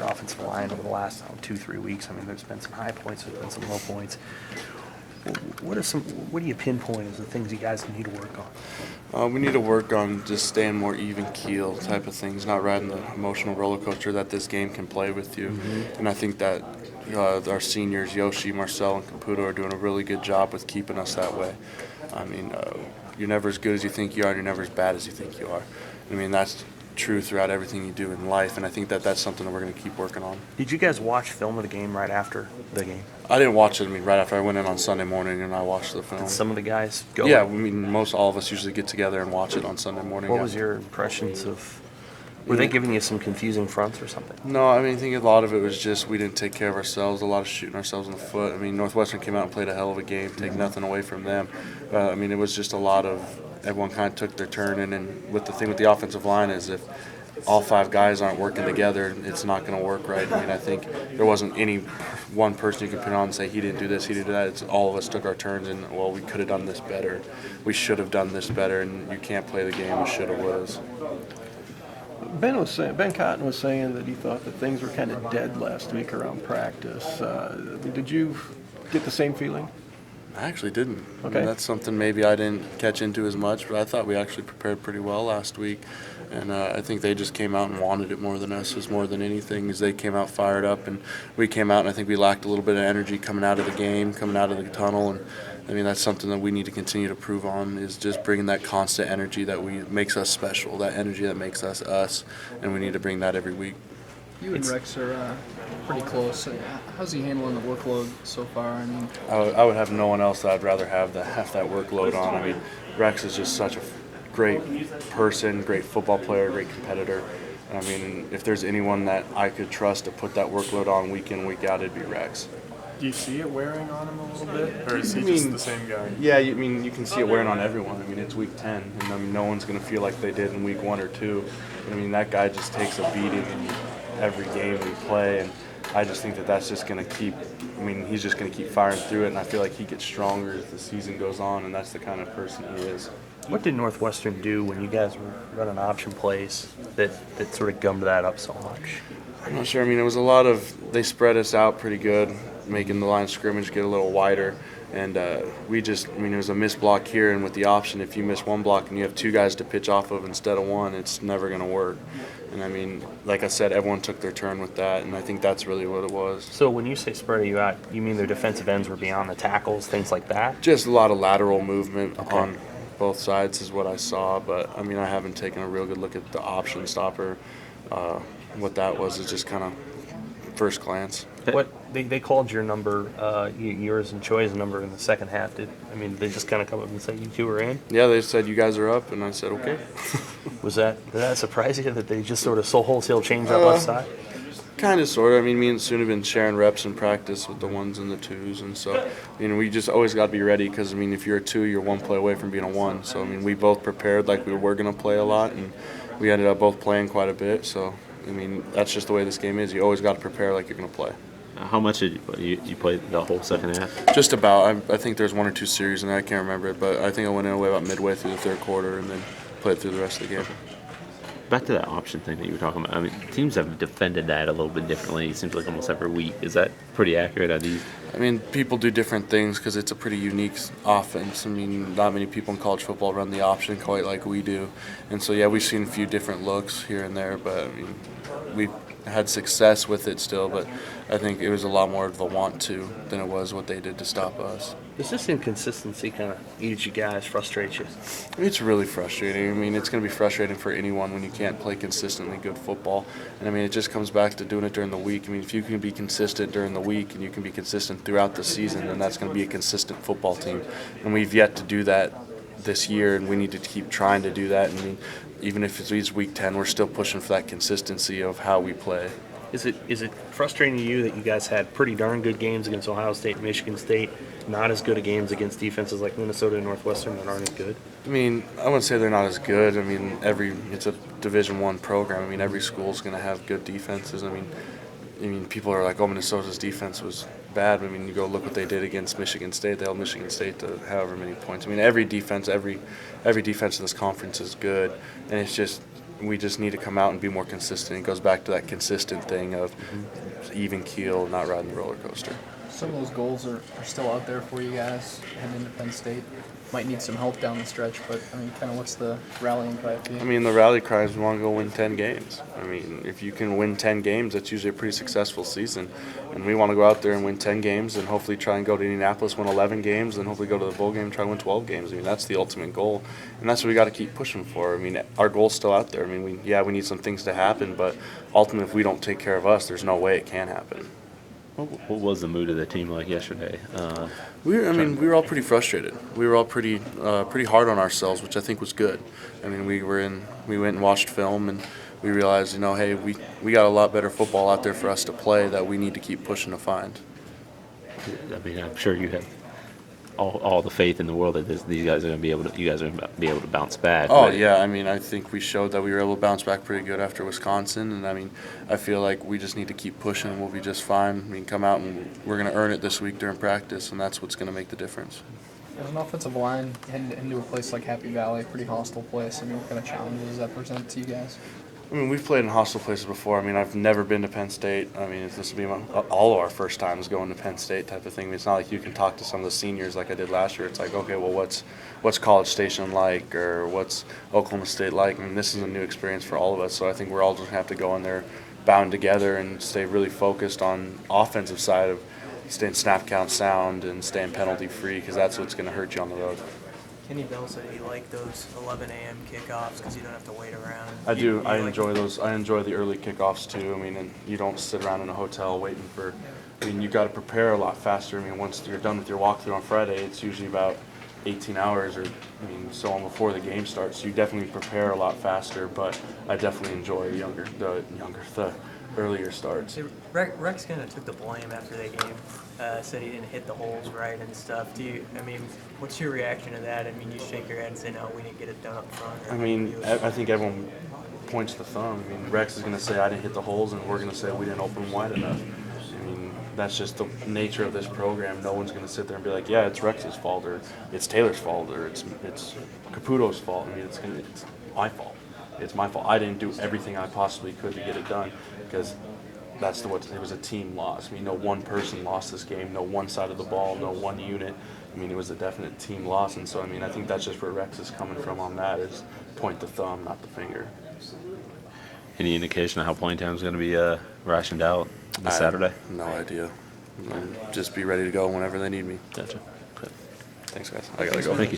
your offensive line over the last 2-3 weeks. I mean, there's been some high points, there's been some low points. What do you pinpoint as the things you guys need to work on? We need to work on just staying more even keel type of things, not riding the emotional roller coaster that this game can play with you. Mm-hmm. And I think that our seniors, Yoshi, Marcel, and Caputo, are doing a really good job with keeping us that way. I mean, you're never as good as you think you are, and you're never as bad as you think you are. I mean, that's true throughout everything you do in life, and I think that that's something that we're going to keep working on. Did you guys watch film of the game right after the game? I didn't watch it. I mean, right after I went in on Sunday morning and I watched the film. Did some of the guys go? Yeah, I mean, all of us usually get together and watch it on Sunday morning. What was your impressions of? Were they giving you some confusing fronts or something? No, I mean, I think a lot of it was just we didn't take care of ourselves, a lot of shooting ourselves in the foot. I mean, Northwestern came out and played a hell of a game, take nothing away from them. I mean, it was just a lot of everyone kind of took their turn, and with the thing with the offensive line is if all five guys aren't working together, it's not going to work right. I mean, I think there wasn't any one person you can put on and say he didn't do this, he didn't do that. It's all of us took our turns and, well, we could have done this better. We should have done this better, and you can't play the game with shoulda, wouldas. Ben Cotton was saying that he thought that things were kind of dead last week around practice. Did you get the same feeling? I actually didn't. Okay. I mean, that's something maybe I didn't catch into as much, but I thought we actually prepared pretty well last week. And I think they just came out and wanted it more than us, was more than anything, is they came out fired up, and we came out, and I think we lacked a little bit of energy coming out of the game, coming out of the tunnel. And I mean, that's something that we need to continue to prove on, is just bringing that constant energy that makes us special, that energy that makes us us, and we need to bring that every week. You and Rex are pretty close. How's he handling the workload so far? I mean, I would have no one else that I'd rather have that workload on. I mean, Rex is just such a great person, great football player, great competitor. I mean, if there's anyone that I could trust to put that workload on week in, week out, it'd be Rex. Do you see it wearing on him a little bit, or is he just the same guy? Yeah, I mean, you can see it wearing on everyone. I mean, it's week 10, and I mean, no one's going to feel like they did in week 1 or 2. I mean, that guy just takes a beating in every game we play, and I just think that that's just going to keep. I mean, he's just going to keep firing through it, and I feel like he gets stronger as the season goes on, and that's the kind of person he is. What did Northwestern do when you guys were running option plays that sort of gummed that up so much? I'm not sure. I mean, it was a lot of they spread us out pretty good, making the line of scrimmage get a little wider. And we just, I mean, it was a missed block here, and with the option, if you miss one block and you have 2 guys to pitch off of instead of 1, it's never going to work. And I mean, like I said, everyone took their turn with that, and I think that's really what it was. So when you say spread you out, you mean their defensive ends were beyond the tackles, things like that? Just a lot of lateral movement on both sides is what I saw, but I mean, I haven't taken a real good look at the option stopper. What that was is just kind of first glance. What they called your number, yours and Choi's number in the second half. They just kind of come up and say you 2 are in? Yeah, they said you guys are up, and I said okay. Did that surprise you that they just sort of wholesale changed that left side? Kind of, sort of. I mean, me and Soon have been sharing reps in practice with the 1s and the 2s, and so, we just always got to be ready because, if you're a 2, you're 1 play away from being a 1. So, we both prepared like we were going to play a lot, and we ended up both playing quite a bit. So, that's just the way this game is. You always got to prepare like you're going to play. How much did you play the whole second half? Just about. I think there's 1 or 2 series, and I can't remember it, but I think I went in away about midway through the third quarter and then played through the rest of the game. Back to that option thing that you were talking about. Teams have defended that a little bit differently. It seems like almost every week. Is that pretty accurate? People do different things because it's a pretty unique offense. Not many people in college football run the option quite like we do. And so, yeah, we've seen a few different looks here and there, but, we've had success with it still, but I think it was a lot more of a want to than it was what they did to stop us. Does this inconsistency kind of eat you guys, frustrate you? It's really frustrating. It's going to be frustrating for anyone when you can't play consistently good football. And, it just comes back to doing it during the week. If you can be consistent during the week and you can be consistent throughout the season, then that's going to be a consistent football team. And we've yet to do that this year, and we need to keep trying to do that. Even if it's week 10, we're still pushing for that consistency of how we play. Is it frustrating to you that you guys had pretty darn good games against Ohio State and Michigan State, not as good of games against defenses like Minnesota and Northwestern that aren't as good? I wouldn't say they're not as good. It's a Division I program. Every school's going to have good defenses. People are like, oh, Minnesota's defense was bad. You go look what they did against Michigan State. They held Michigan State to however many points. Every defense in this conference is good, and it's just we just need to come out and be more consistent. It goes back to that consistent thing of even keel, not riding the roller coaster. Some of those goals are still out there for you guys heading into Penn State. Might need some help down the stretch, but I mean, kind of what's the rallying cry for you? I mean, the rally cry is we want to go win 10 games. I mean, if you can win 10 games, that's usually a pretty successful season. And we want to go out there and win 10 games and hopefully try and go to Indianapolis, win 11 games, and hopefully go to the bowl game and try to win 12 games. I mean, that's the ultimate goal. And that's what we got to keep pushing for. I mean, our goal's still out there. I mean, we need some things to happen, but ultimately, if we don't take care of us, there's no way it can happen. What was the mood of the team like yesterday? We were all pretty frustrated. We were all pretty hard on ourselves, which I think was good. I mean, we went and watched film, and we realized, hey, we got a lot better football out there for us to play that we need to keep pushing to find. I mean, I'm sure you have all the faith in the world that these guys are going to be able to. You guys are going to be able to bounce back. Oh but yeah, I mean, I think we showed that we were able to bounce back pretty good after Wisconsin, and I mean, I feel like we just need to keep pushing, and we'll be just fine. I mean, come out and we're going to earn it this week during practice, and that's what's going to make the difference. As an offensive line, heading into a place like Happy Valley, pretty hostile place. I mean, what kind of challenges does that present to you guys? I mean, we've played in hostile places before. I mean, I've never been to Penn State. I mean, this will be all of our first times going to Penn State type of thing. I mean, it's not like you can talk to some of the seniors like I did last year. It's like, okay, well, what's College Station like, or what's Oklahoma State like? I mean, this is a new experience for all of us. So I think we're all just going to have to go in there bound together and stay really focused on offensive side of staying snap count sound and staying penalty free, because that's what's going to hurt you on the road. Kenny Bell said he liked those 11 a.m. kickoffs because you don't have to wait around. I do. You I like enjoy it? those. I enjoy the early kickoffs too. I mean, and you don't sit around in a hotel waiting for. I mean, you got to prepare a lot faster. I mean, once you're done with your walkthrough on Friday, it's usually about 18 hours or so on before the game starts. So you definitely prepare a lot faster. But I definitely enjoy the earlier starts. See, Rex kind of took the blame after that game. Said he didn't hit the holes right and stuff. What's your reaction to that? I mean, you shake your head and say, no, we didn't get it done up front. I mean, I think everyone points the thumb. I mean, Rex is going to say I didn't hit the holes, and we're going to say we didn't open wide enough. I mean, that's just the nature of this program. No one's going to sit there and be like, yeah, it's Rex's fault, or it's Taylor's fault, or it's Caputo's fault. I mean, it's my fault. It's my fault. I didn't do everything I possibly could to get it done, because it was a team loss. I mean, no one person lost this game, no one side of the ball, no one unit. I mean, it was a definite team loss, and so, I mean, I think that's just where Rex is coming from on that, is point the thumb, not the finger. any indication of how playing time is going to be rationed out this Saturday? No idea. Just be ready to go whenever they need me. Gotcha. Thanks, guys. I gotta go. Thank you.